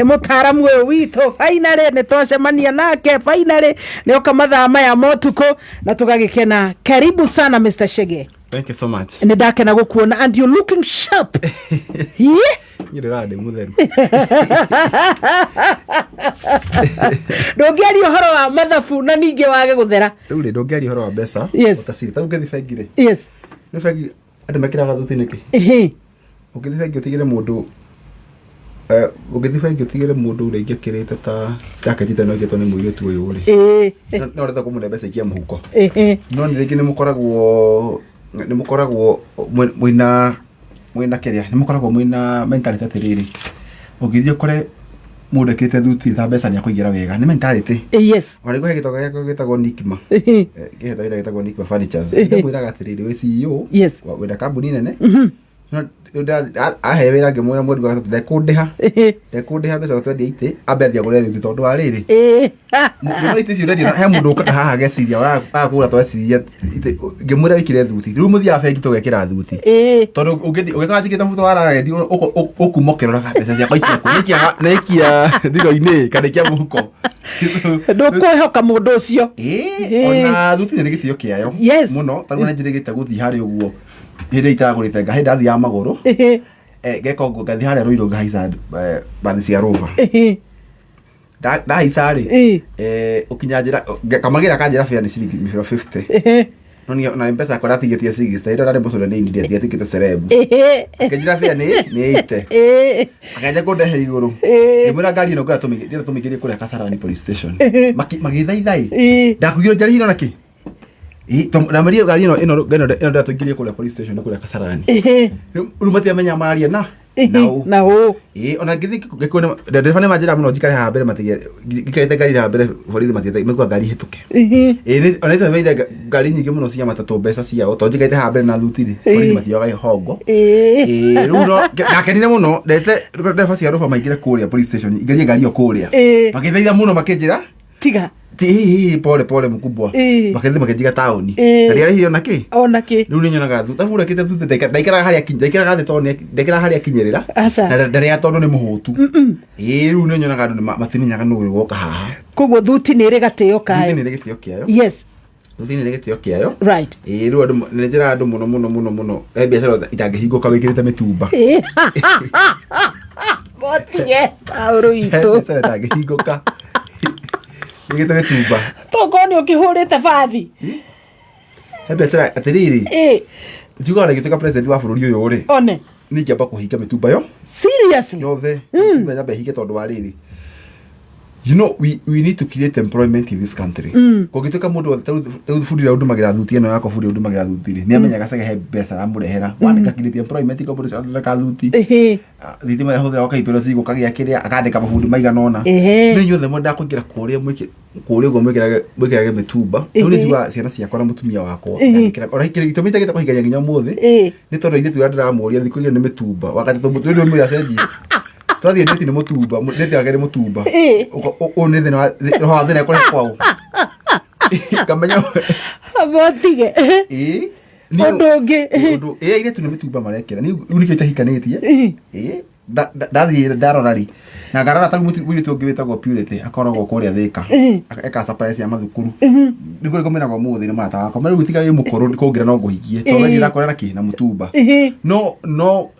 mutaramu uyu witu finally ni twacemania nake finally nioka mathaa maya motuko na tugagikena. Karibu sana Mr. Shege. Thank you so much. Ni ndakena gukuona and you looking sharp. Yeah. Nyirade mutheru. Ndongiari uhoro wa mathabu na ninge wage guthera. Riu ri ndongiari uhoro wa mbeca. Utasiri ta ungethi bengire. Yes. Ni bengi andu mekiraga thuti niki. Ungethi bengi utigire mundu ugethi bengi utigire mundu uri ingekirite ta jacket no ngetwo ni muiretu uyu uri. No retha kumune mbeca ikia muhuko. No ni ringi ni mukoragwo mwina keria ni mukoragwo mwina mentality atiriri ugithio kore mundu ekite thuti ta mbeca ni akuigira wega ni mentality. Yes. Wari go hegito gako gitagwo nikima giheta gitagwo nikima furnitures ni mwiraga atiriri we CEO wa kambuni nene ahewera ngemwira mweri wa gatatu ndekundiha mbeca twendi ite ambethi agure thuti tondu wa riri mwana ite cio ready he mundu haha geciria akura tweciria ngemwira wikire thuti riu muthia bengi tugekira thuti tondu ugikora njikite mbuto wararendi ukumokera mbeca cia kwaikia nekia thiro-ini kana kia muhuko ndukwĩhoka mundu ucio ona thuti nĩ gĩtĩo kĩayo mũno tarĩu nĩ njĩrĩgĩte gũthiĩ harĩa ũguo hĩndĩ itagũrĩte ngahe ndathiĩ ya magũrũ ngeka ũguo ngathi harĩa Rũirũ ngahaica mbathi cia Rover ndahaica rĩ ũkinya njĩra kamagĩra kanjĩra fare nĩ ciringi 50 no na mpesa yakwa ndatigĩtie 60 ĩrĩa ndarĩ mũcũre nĩ indie ndiatuĩkĩte cerebu ngĩnjĩra fare nĩ 80 akanjia kũndehe igũrũ ngĩmwĩra ngari ĩno ngwĩra tũmĩingĩrie kũrĩa Kasarani police station magĩthaitha ndakugire njari hino nakĩ na maria gari ĩno ndatũingĩrie kũrĩa police station kũrĩa Kasarani rĩu matiamenya mararia na ona ngĩthi ngĩkuona ndereba nĩ manjĩra mũno njikare haha mbere matige ngikarĩte ngari haha mbere borithi matiete mekwa ngari hĩtũke ona ĩto veire ngari nyingĩ mũno cia matatũ mbeca ciao to njikarĩte haha mbere na thuti-rĩ borithi matioyaga hongo rĩu no ndakenire mũno ndete ndereba cia Rover maingĩre kũrĩa police station ingerie ngari ĩyo kũrĩa magĩthaitha mũno makĩnjĩra tiga pole mkubwa makenjiga taoni ndia hiyo naki riu ni nyonaga thuta hura kite thuta ndaikara haria tone ndaikara haria kinyerera na ndaria tondu ni muhutu riu ni nyonaga andu matininyaga nuri goka haha koguo thuti ni ri gatio kayo yes thuti ni ri gatio kiayo right riu andu ni njira andu muno biacara itangihingũka wikirite mitumba botige auru itu itangihingũka Nigete mitumba. Tokoni ukihurite bathi. Biacara atiriri. Ndigora gituka president wa bururi uyu uri. One. Ningiamba kuhinga mitumba yo. Seriously? Yothe. Menya hinge tondu wa riri. You know, we need to create employment in this country. Kogituka mundu budi undu magira thuti eno yako budi undu magira thuti ri. Ni amenyaga sage he mbeca amurehera. Wandika create employment ko budi ka thuti. Thitima ya hothe wakaipero cigo kagia kiria akandika mabundi maigana ona. Ni nyothe mundu akuingira kuria kuria go mwikirage mitumba. Riu ni tuga ciana ciakwa na mutumia wakwa. Ora kire gitumite gita kuhigaria nginya muthi. Ni tondu ine tuga ndiramuria thiku ile ni mitumba. Wakati tumutwe ndio mwira cenji. Twathie ndeti ni mutumba ndeti agere mutumba one thina roho thina kore kwao kamenya abotige undu ile tu ni mitumba marekera ni unikite hikanitie ndathie ndarorari na ngarara ta mwiri tu ngivitagwo purity akoragwo kuria thika eka surprise ya mathukuru niguo ngomena kwa muthi ni marata wakwa mari gutiga wi mukuru kungira no nguhigie to ni ndakorera ki na mutumba no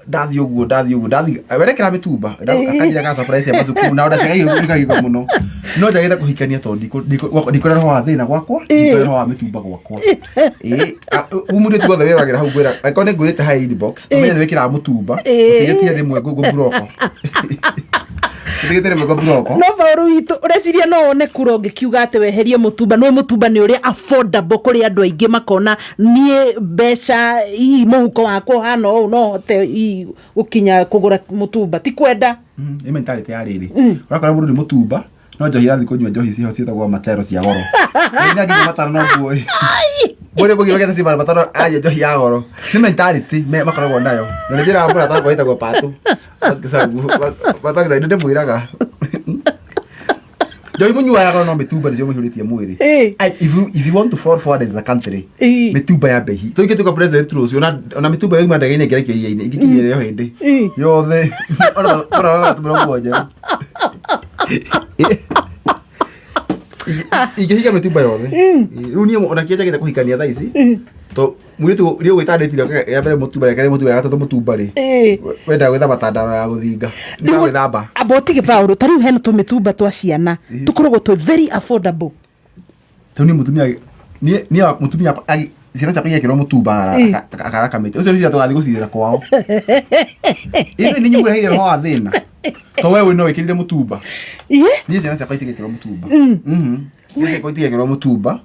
ndathie uguo werekera mitumba akanjira ka surprise ya mathukuru na nda cigai gutiga muno no njagenda kuhikania to ndikorera ho thina gwakwa ndikorera ho mitumba gwakwa umundi tu gothe wiragira hau gwira akone ngwirite high inbox amenye ni wikira mutumba tigetire rimwe broko no bauru itu ureciria no one kuro ngikiuga ati weherie mutumba no mutumba ni uri affordable kuri andu aingi makona nie mbeca ii muhuko wako hana o no hote ukinya kugura mutumba ti kwenda mentality ya riri urakora mundu ni mutumba no njohi rathi kunywa njohi ciho cietagwo matero cia goro ni ngi mataro no guo bore bogi bageta si bara mataro aje njohi ya goro ni mentality makoragwo nayo na njira mbura ta kwaita kwa patu bataka ndio mwiraga njohi munywa ya goro no mitumba ndio muhuritie mwiri if you want to fall forward as a country mitumba ya behi to ingituka president rucio ona mitumba yo mandagaine ngerekeria-ini igikinyire yo hindi yothe ora tumrogoje Ikihiga Mitumba yothe. Riu nie ona kiaja kuhikania thaa ici. To muritu rio gwitanditire ya mbere Mitumba ya Mitumba ya gatatu Mitumba ri. Wenda gwetha matandaro ya guthinga. Ni gwithamba. Aboti Paul tariu hena tu Mitumba twa ciana. Tukoragwo tu very affordable. Tuni mutumia ni mutumia ciana ciakwa igekĩrwo Mitumba akarakamĩte ũcio nĩcio tũgathiĩ gũcirĩra kwao ĩno nĩ nyamũ ĩrĩa ho thĩna to wewe no wĩkĩrire Mitumba niĩ ciana ciakwa itigekĩrwo Mitumba ciana ciakwa itigekĩrwo Mitumba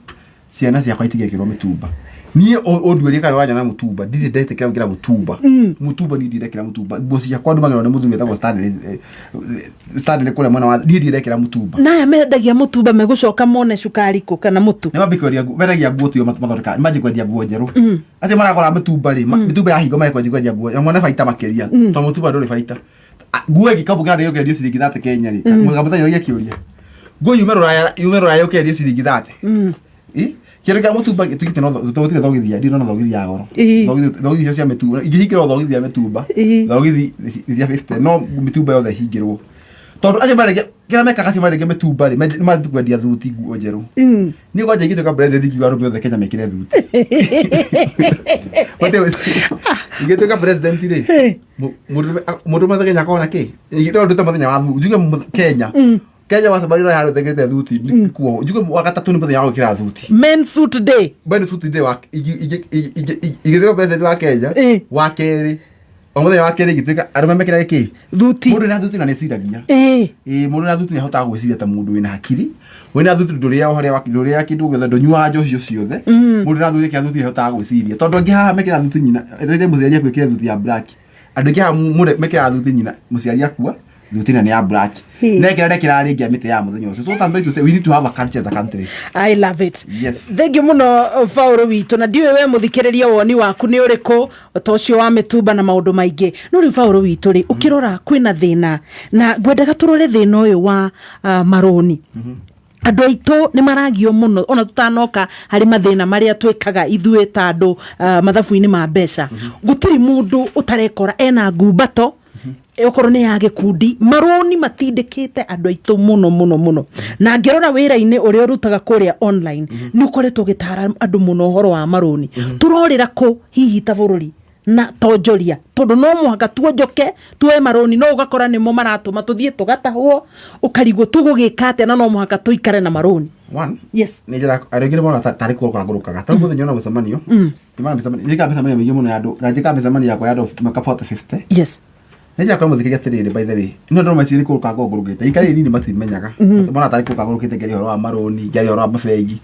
ciana ciakwa itigekĩrwo Mitumba niĩ ũnduĩrie kana wanja na Mitumba ndirĩ ndetĩkĩra gũkĩra Mitumba niĩ ndirekĩra Mitumba nguo ciakwa ndumagĩrwo nĩ mũthuri wetagwo Stanley kũrĩa mwena wa niĩ ndirekĩra Mitumba naya mendagia Mitumba megũcoka mone cukari kũ kana mũtu nĩ mambĩkwendia mendagia nguo tio mathondeka manjĩ kwendia nguo njerũ atĩ maragũra Mitumba rĩ Mitumba ya hingo marekwendia nguo ya mwana baita makĩria to Mitumba ndũrĩ baita nguo ĩngĩkambũ kana yũkendio ciringi 30 Kenya rĩ mũgamũtanya kĩũria nguo yume Rũraya yũkendio ciringi 30 Kĩrega Mitumba tikiti no tutotire thogithia ndi no thogithia goro thogithia cia Mitumba ingĩhingĩrwo thogithia Mitumba thogithi cia 50 no Mitumba yothe hingĩrwo tondu acio marege kĩra mekaga cio marege Mitumba rĩ matikwendia thuti nguo njerũ niĩ gwanja ingĩtuĩka president kiuga arũme othe Kenya mekĩre thuti ingĩtuĩka president rĩ mũndũ mathenya kona kĩ ingĩtuĩka nduta mathenya wa thuti njuge Kenya wasabarira haro tegete thuti kuo njuge wagatatu ni muthenya wa gukira thuti men suit day wa igithego president wa Kenya wa keri omuthenya wa keri gituika arume mekira iki thuti mundu na thuti na neciragia mundu na thuti ni ahota gwiciria ta mundu wina hakiri wina thuti nduria horia wakiduria kindu gwetha ndonyua njocio ciothe mundu na thuti kia thuti ni ahota gwiciria tondu ngi haha mekira thuti nyina ethete muciaria gwikira thuti ya black andu ngi haha mekira thuti nyina muciaria kuwa thuti na ya black nekira ringia mite ya muthenya ucio so tambe to say we need to have a culture as a country. I love it. Yes. Thank you muno Paul witũ na ndiwe we muthikĩrĩria woni waku nĩ ũrĩkũ tocio wa Mitumba na maũndũ maingĩ no rĩ Paul witũ rĩ ukirora kwĩna thĩna na ngwendaga tũrore thĩna ũyũ wa maroni andũ aitũ nĩ maragio muno ona tutanoka harĩ mathĩna marĩa twĩkaga ithuĩ ta andũ mathabu-inĩ ma mbeca gũtirĩ mũndũ ũtarekora ena ngumbato okorwo nĩ ya gĩkundi maroni matindĩkĩte andũ aitũ mũno na ngĩrora wĩra-inĩ ũrĩa ũrutaga kũrĩa online nĩ ũkoretwo gĩtara andũ mũno ũhoro wa maroni turorĩra kũ hihi ta bũrũri na tonjoria tondu no mũhaka tuonjoke tuoe maroni no ũgakora nĩmo maratũma tũthiĩ tũgatahwo ũkarigwo tũgũgĩka atĩa na no mũhaka tũikare na maroni one yes nĩ njĩra arĩngĩre mũno tarĩ kũgũrũkaga ta mũthenya ona gũcemanio njĩka mĩcemanio mĩingĩ mũno ya andũ na njĩka mĩcemanio yakwa ya andũ maka 40-50 yes nĩja kwa mũthikĩria atĩrĩrĩ by the way no ndĩrona maciri kũrũka ngũrũkĩte ikarĩ nini matimenyaga mona tarĩ kũrũka ngũrũkĩte ngeri horo wa maroni ngeri horo wa mabegi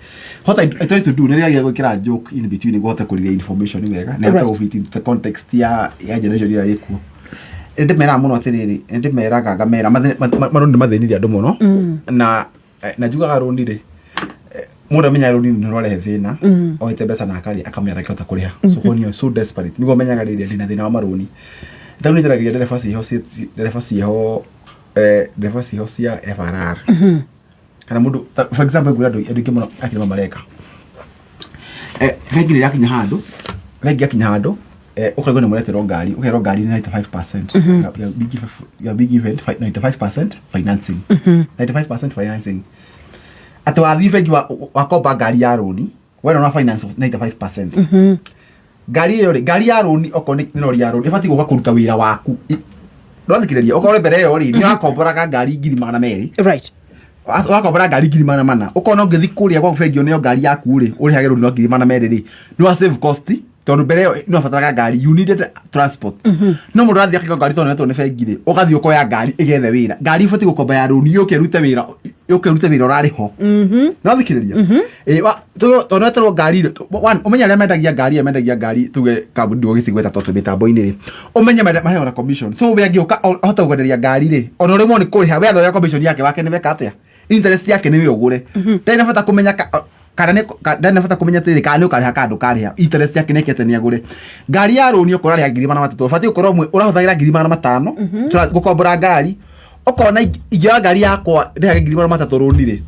what I try to do nĩ rĩagia gwĩkĩra joke in between nĩguo hote kũrĩria information wega na hote fit into the context ya generation ĩrĩa ĩkuo ndĩmera mũno atĩrĩrĩ ndĩmeraga ngamera maroni nĩ mathĩnirie andũ mũno na njugaga roni rĩ mũndũ amenya roni nĩ rũrehe thĩna oete mbeca na akamĩara akĩhota kũrĩha so when you so desperate nĩguo menyaga rĩrĩa ndĩna thĩna wa maroni Tau ni teragia dereva ciho cia FRR. Kana mundu for example gura ndo andũ mũno akĩrĩma mareka. Regire yakinya handũ ukaigwa nĩ mũretero ngari ukairwo ngari 95% ya big event 95% financing 95% financing ati wathi bengi wa komba ngari ya roni wena na finance 95% ngari ya roni okorwo nĩ lori ya roni ibati gũka kũruta wĩra waku ndwathikĩrĩria okorwo mbere ĩyo rĩ nĩ wakomboraga ngari 200,000 right wakombora ngari 400,000 ukorwo ngĩthi kũrĩa gwa bengi ĩyo ngari yaku rĩ ũrĩhage roni 400,000 rĩ no save cost tondu mbere ĩyo no bataraga ngari you needed transport no mũndũ athi akĩgũra ngari tondu nĩ bengi rĩ ũgathi ũkoya ngari ĩgethe wĩra ngari ibati gũkomba ya roni yũke rute wĩra ũrarĩ ho no thikĩrĩria tondu nĩ ngari ũmenya arĩa mendagia ngari tuge kambuni ndũgĩcigweta tondũ mĩtambo-inĩ rĩ ũmenye maheo na commission so we angĩũka ahota kũgwenderia ngari rĩ ona ũrĩmwo nĩ kũrĩha we athoria commission yake wake nĩ meka atĩa interest yake nĩ we ũgũre ndari na bata kũmenya ndari na bata kũmenya atĩrĩrĩ kana nĩ ũkarĩha kana ndũkarĩha interest yake nĩ ekete nĩ agũre ngari ya roni ũkorwo arĩa 3,300 ũbatiĩ gũkorwo ũrahũthagĩra 5,500 gũkombora ngari okona ingĩoya ngari yakwa ndĩhage 3,300 roni rĩ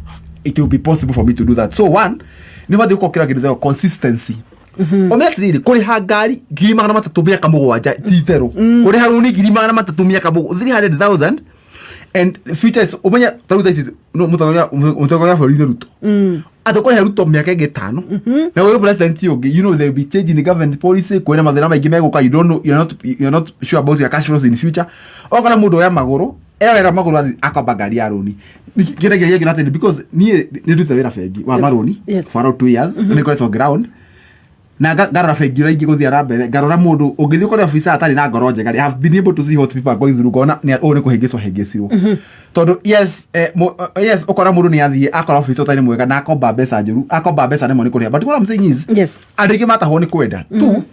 it will be possible for me to do that so one nĩ batiĩ gũkokĩra kĩndũ gĩa consistency omenya atĩrĩrĩ kũrĩha ngari 3,300 mĩaka 7 ti itherũ kũrĩha roni 3,300 mĩaka 300,000 and future is umenya taruta isi no mutogonya for Ruto atoko he Ruto miaka 5 na wewe president yogi you know they will be changing the government policy kwena mathina maingi meguka you don't know you're not sure about your cash flows in future okana mundu ya maguru era maguru akaba gari ya roni kirege nothing because ni ndute wera fegi wa maroni for 2 years ni ko to ground na garora fegi ra ingi guthia mbere garora mundu ungithi ko officer atari na ngoro njega I have been able to see what people are going through gona ni one kuhingiswa hingisirwo tondu yes okora mundu ni athie akora officer utari mwega na akomba mbeca njuru akomba mbeca ne moni kuria but what I'm saying is andiki mataho ni kwenda tu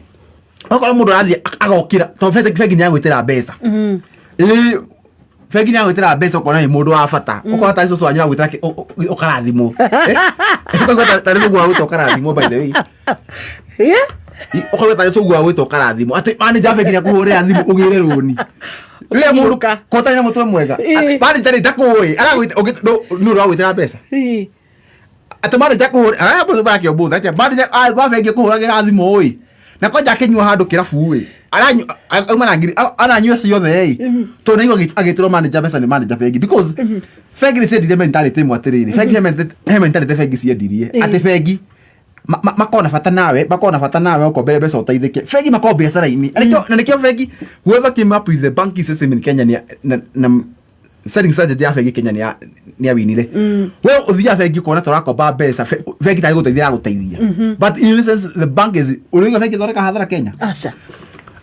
okora mundu athie agokira to fegi ni agwitira mbeca fegi ni agwitira mbeca okona ni mundu wa bata okora ta ico anyira gwitira okarathimo okora ta ico gwa gwitira okarathimo by the way okaweta ico gwa gwitira okarathimo ati manager fegi ni akuhurira thimu ugire roni ria mundu kota ni mutwe mwega bali tari ndakoi aragwita no ragwitira mbeca ati manager akuhurira mundu baki obutha ati manager ba fegi kuhuragira thimu oi na koja kenywa handu kirafu we ananyua ciothe to naigua agitiro manager mbeca ni manager fegi because fegi ni said mentality mwatiriri fegi he mentality fegi ciendirie ati fegi makona fata nawe ukombere mbeca utaithike fegi mako biashara ini na nikio fegi whoever came up with the banking system in Kenya na selling strategy ya fegi Kenya ni awinire wewe uthia fegi kona torakomba mbeca fegi tari guteithia but in essence the bank is uliga fegi thoreka hadhara Kenya acha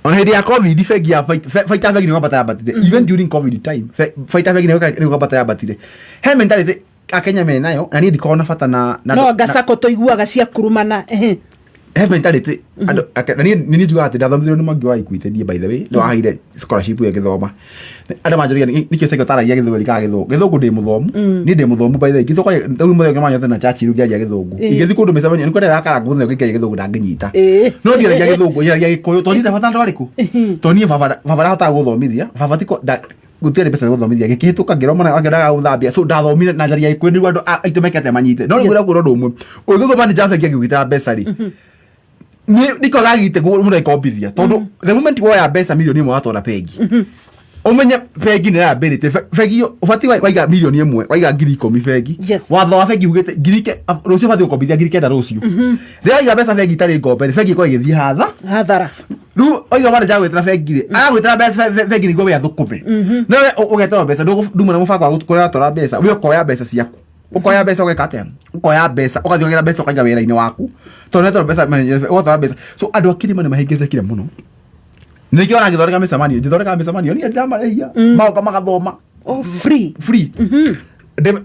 on hedi ya covid fegi ya fight fegi ni ngabata ya batire even during covid time fight fegi ni ngabata ya batire he mentality akenya me nayo na ni ndikona fata na no gasako toiguaga cia kurumana he mentality ando ni njuga ati ndathomithio ni mangi wa ikuite by the way no ahire scholarship ya githoma ando majoria nikio secretary ya githori ka githungu ndi muthomu ni ndi muthomu by the way githoko ndu muthomu manyo na chachi ru ya githungu igithi kundu mesabanyo ni kwenda rakara nguthe gikya githungu ndanginyita no ndi ya githungu ya gikoyo to ni fata ndariku to ni baba hota guthomithia baba tiko gutire pesa guthomithia gikihituka ngiroma agiraga guthambia so ndathomire na njari ya ikwendu andu aitumekete manyite no ngura kuro ndumwe ugugo bani jafeki agigita pesa ri niko gagite mundu ikombithia tondu the moment woya mbeca milioni imwe watwara pegi umenya fegi ni ability fegi ufati waiga milioni imwe waiga 10,000 fegi watho wa fegi ugite girike rucio fati ukombithia girike nda rucio ria mbeca fegi tari ngombe fegi ko igithia hathara ru oiga bana jawe tra fegi agwitira mbeca fegi ni gobe athukume no ugetera mbeca ndumwe na mufako wa gutwara tora mbeca wi ukoya mbeca ciaku ukoya mbeca ugekate ukoya mbeca ugathiogera mbeca ukaiga wira-ini waku tonetoro mbeca ugatwara mbeca so andu akirima ni mahingicekire muno nikio na ngithoreka micemanio ngithoreka micemanio ni ndamarehia maoka magathoma free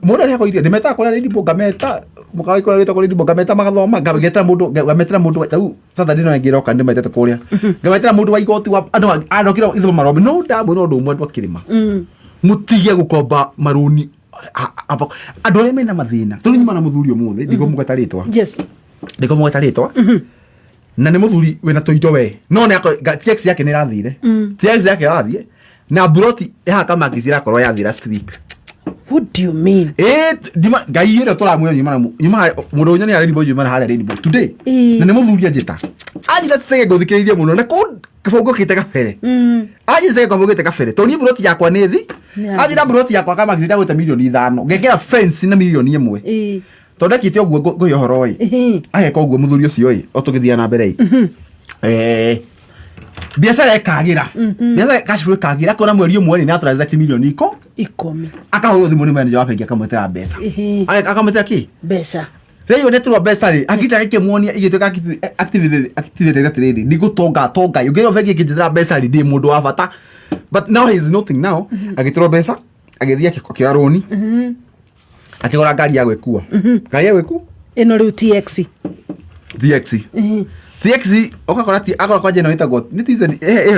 mundu ari akoire ndimeta kora ready boga meta mukawa ikora rita kora ready boga meta magathoma ngagetera mundu tau Saturday no ngiroka ndimetete kuria ngametera mundu wa igoti wa andu kira itho maromi no ndamu no ndu mwandu akirima mutige gukomba maruni andu ari mena mathina turi nyuma na muthuri omuthe ndiko mugataritwa ndiko mugataritwa na ni muthuri wena toindo we no ne tax yake ni rathire tax yake rathie na broti ya kama kizira koro ya thira week. What do you mean? Dima gaire tola nyuma mundu nyani ari nibo nyuma hali ari nibo today na ni muthuri ajita ajita sege gothikiririe muno na ko kifongo kiteka fere ajita sege kifongo kiteka fere to ni broti yakwa ni thi ajita broti yakwa kama kizira gwita milioni 5 ngekera fence na milioni 1 tondekite ogwo goyohoro ahe ko ogwo muthuri ucio otugithia na mbere biashara ekagira biashara cash flow ekagira kona mweri umwe ni atransact milioni 10 akahuyo thimu ni manager wa bengi akamwetera mbeca akamwetera ki mbeca Reyo netro mbeca ri akita rike muonia igituka activity trade ni gutonga ugeyo bengi igitira mbeca ri ndi mundu wa bata but now he is nothing now agitro mbeca agithia kio roni akigora ngari ya gwekua ngari ya gweku ino riu TX okakora ti agora kwa jeno itago nitize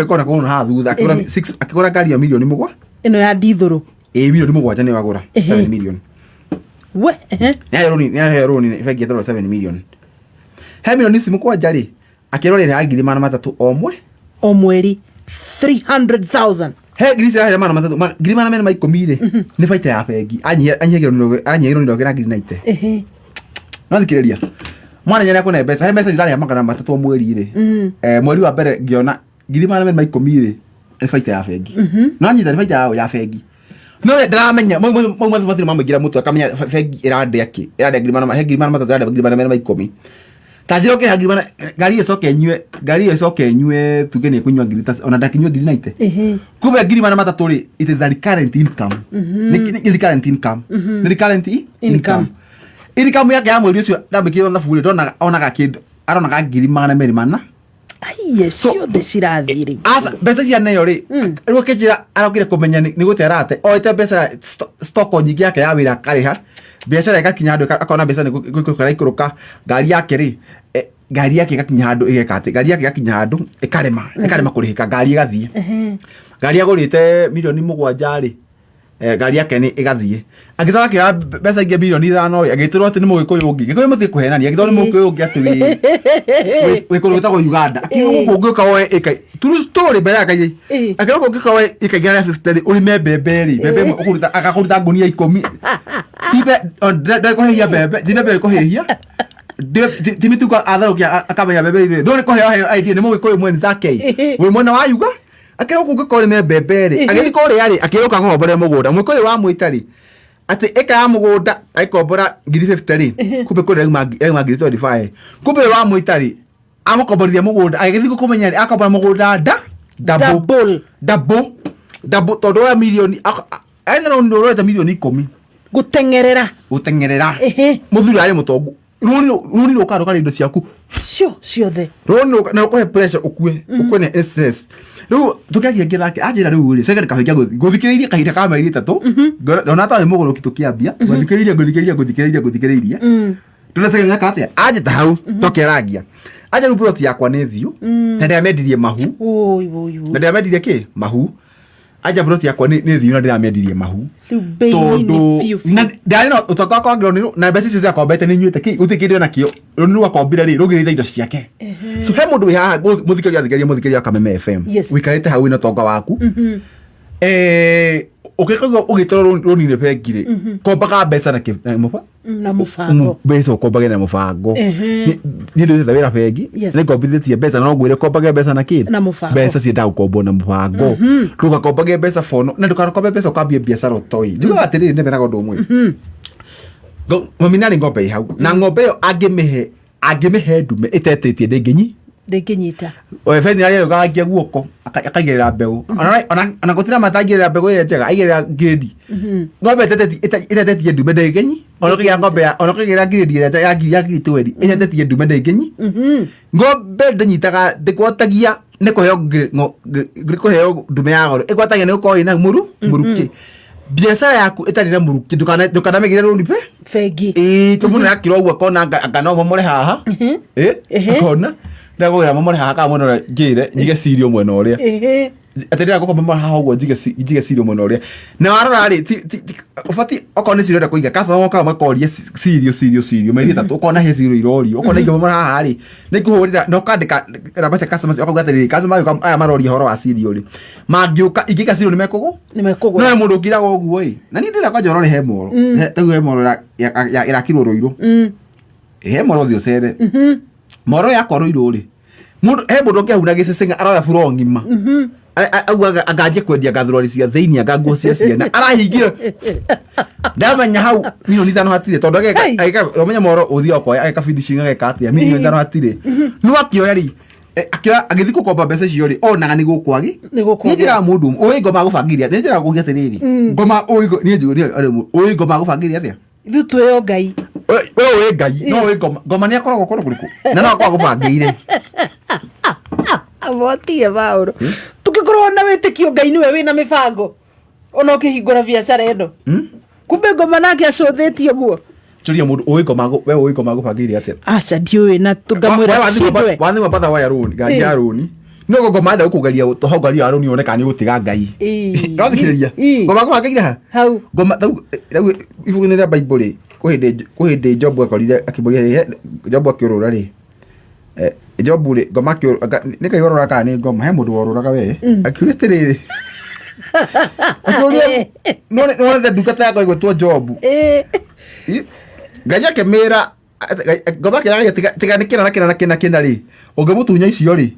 kona ko ha thutha akigora 6 akigora ngari ya milioni 1 ino ya dithuru milioni 7 ni wagora 7 million we ya roni fegi thoro 7 million he milioni simu kwa jari akirorera agiri mana matatu o mweri 300,000 he grisi ya mana matatu grisi mana mena maikomire ni faita ya fegi anyegiro ndo gira green night no thikireria mwana nyana kuna mbeca he message rari magana matatu mweri ri mweri wa mbere ngiona grisi mana mena maikomire ni faita ya fegi no nyita ni faita ya fegi no ndamenya mau mathiri mamagira mutu akamenya bengi irande aki irande ngirima matatu irande ngirima na 10 tajiro ke ngirima ngari icoke nyue tuge ni kunywa ngiri ona ndakinywa ngiri 90 kumbe ngirima na matatu ri it is a recurrent income ni recurrent income ni recurrent income income yake ya mwezi ucio ndambikira na bure ndona onaga kindu aronaga ngirima na meri mana aiye ciothe cirathiri asa mbeca cia neyo ri riu kinjira arokire kumenya ni guterate oite mbeca stock nyingi yake ya wira kariha biashara ikakinya handu akona mbeca ni gukora ikuruka ngari yake ri ngari yake ikakinya handu igekate ngari yake ikakinya handu ikarema kurihika ngari igathie ngari agurite milioni 7 ri ngari yake ni igathie agicoka kira mbeca ingi bilioni 5 agitirwo ati ni mugikuyu ungi gikuyu muthie kuhenania agithwo ni mugikuyu ungi ati we kuruta go Uganda akiugo kungika we ikai true story mbere akai akiugo kungika we ikai gari 50 uri mbembe ri mbembe ukuruta akakuruta ngunia 10 tibe ndako hehia mbembe tibe ko hehia timituka atharukia akamenya mbembe ri ndori ko hehia idea ni mugikuyu mwene zake we mwene wa Uganda akero kungikore mbembe ri agithikore yari akiruka ngombore mugunda mwikoyo wa mwitari ati eka ya mugunda aikombora ngiri 50 ri kumbe kore ngiri 25 kumbe wa mwitari amukomborithia mugunda agithiko kumenya ri akombora mugunda double todo ya milioni eno ndoreta milioni 10 gutengerera muthuri ari mutongu runi rukaruka indo ciaku ciothe runi na ukohe pressure ukue ne stress riu tukiagia ngirake ajira riu ri second kahingia guthikiriria kahinda ka mairi 3 ndona ta muguru kitukiambia guthikiriria tunasema ngakate aje ta hau tokeragia aje rubroti yakwa ne thiu na ndiamendirie mahu na ndiamendirie ki mahu aja broti yakwa ni thiu na ndiamendirie mahu tondu ndari no utoka kwa ngiro na mbeca cio yakwa mbete ni nyuite ki utikire na kio runu wakombira ri rugire indo ciake so he mundu ha muthikiriria Kameme FM wikarite hau ina tonga waku ukikaga ugitoro runi ne pegire kombaga mbeca na mufango mbeca kombaga na mufango ni ndio tha wira pegi ni kombithitie mbeca no gwire kombaga mbeca na kid mbeca cienda gukombo na mufango ruga kombaga mbeca fono na ndukakombe mbeca ukambia biashara toi nduga atiriri ne berago ndomwe mami nari ngombe hau na ngombe yo agimihe ndume itetetie ndenginyita feni ari ugagia guoko akagirira mbegu ona gutira matagirira mbegu ye njega aigirira grade ngombe itetetie ndume ndengenyi ona kigira grade ya grade 20 itetetie ndume ndengenyi ngombe ndenyitaga ndikwotagia nikuheo ndume ya goro ikwatagia ni uko ina muruki biashara yaku itari na muruki ndukana megire rundi pe fegi tumuno yakiro ugo kona ngano momore haha akona ndagwira momore haha ka mono ngire njige sirio mwena uria atendera goko momore haha ugo njige sirio mwena uria na warora ri ufati okone sirio ndakuiga kasa woka makorie sirio meri tatu ukona he sirio irori ukona inge momore haha ri nikuhurira no kandika rabase customers okaugatiri customer aya marori horo wa sirio ri mangiuka igika sirio nimekugo no mundu ngira oguo na ni ndira kwa njorore he moro tagu he moro ya irakirwo roiro he moro thio cere moro ya koroiro ri mundu he mundu ngehuna gicecenga aroya furo ngima auga agaje kwendia gathurori cia thiini agaguo cia ciana arahingira ndamenya hau milioni 5 hatire tondu ageka omenya moro uthio okoya ageka finishing ageka atia milioni 5 hatire no akioya ri agithii gukomba mbeca cio ri onaga ni gukwagi ni njira mundu oi ngoma gubangiria ni njira gugia tiriri ngoma oi ni njira oi ngoma gubangiria atia ithu tuyo ngai we ngai no we ngoma ni akoragwo kono kuriku na no kwa gubangire abotie bauro tukikorwo na witikio ngai niwe wina mibango ona ukihingura biashara eno kumbe ngoma nake acuthitie guo turia mundu oi ngoma gubangiria atia aca ndiuwi na tungamwira cindwe wathi mapatha wa yaruni ngai yaruni no ngoma nda ukugaria tohogaria yaruni oneka ni gutiga ngai no thikiriria ngoma gubangiria ha hau ngoma ibuku-ini ria Bible kuhinde Job akorire akimuria Job akiurura ri Job ri ngoma nikai worora ka ni ngoma he mundu woruraga we akiure tiriri akiuria no the dukata yako igwetwo Job ngaja kemera ngoma kiraga tiga nikira na kina ri ungimutunya icio ri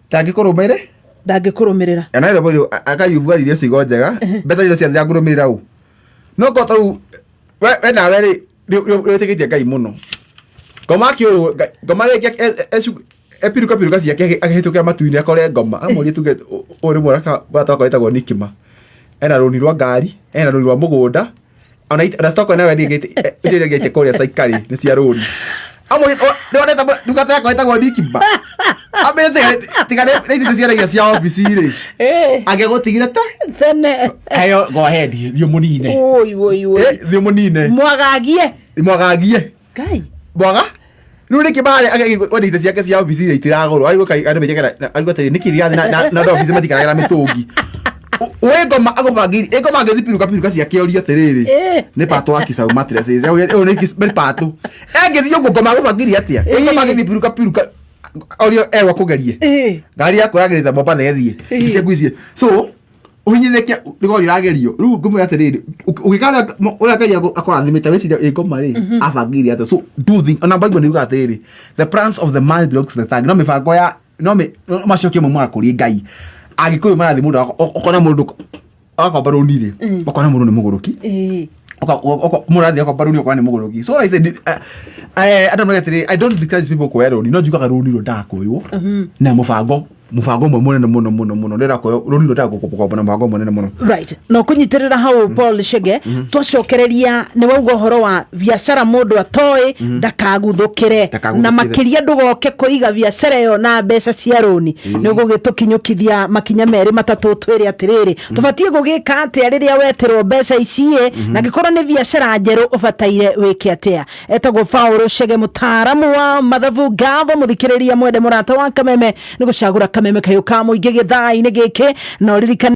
tangikorwo mere ndangĩkũrũmĩrĩra na ile bado akayuvua ile sigo njega mbeca ile cia ngũrũmĩrĩra u no ko tau we na we ri tikitie Ngai muno ngoma kiuru ngoma reke epiruka ciake agĩhĩtũkĩra matu-inĩ akore ngoma amũrie tuge ũrĩ mwaraka bataka wetagwo nikima ena rũni rwa ngari ena rũni rwa mũgũnda ona stock na wedi gĩte kũrĩa saikari nĩ cia rũni amũrie ndoneta ndungata yakwa wetagwo nikima amete tigane nĩ ciaragia cia office ri agĩgũtigire tene ayo go ahead thio mũnine thio mũnine mwagagie Ngai mwaga nu niki bare agĩgũthite ciake cia office ri itiragũrwo ariko andũ menyekera ariko tari niki riathi na office matikagera mĩtũngi we ngoma agũbangiri ngoma ngĩthipiruka ciake ũrio atĩrĩrĩ nĩ pato wa Kisau mattresses ũyũ nĩ pato ngĩthio ngoma agũbangiri atia ngoma ngĩthipiruka ũrio erwa kũgerie ngari yakwa yagĩrĩte momba thethie icegwicie so uhinyireke rigori ragerio riu ngumira atiriri ukikara ura Ngai akorathimite wiciria ngoma ri abangiri ata so do thing ona Bible ni ugatiriri the plans of the man belongs to the thug no mibango ya no macokie mu makuri Ngai agikuyu marathi mundu okona mundu akomba runire okona mundu ni muguruki murathi akomba runi okona ni muguruki so I said I don't know I don't discuss people ko eroni no jukaga runi ro ndakoywo na mubango munene muno ndera ko runi ro ndakokopa na mubango munene muno right no kunyitirira hau Paul Shege twacokereria ni wauga horo wa biashara mundu atoy ndakaguthukire na makiria ndugoke kuiga biashara yo na mbeca cia runi ni gugitukinyukithia makinya meri matatu twiri atiriri tubatie gugika atia riria weterwo mbeca icie na gikorwo ni biashara njeru ubataire wike atia etagwo Paul Shege mutaaramu wa mathabu gava muthikiriria mwende murata wa Kameme ni gucagura Kameme kayo ka muingi githai-ini giki no ririkana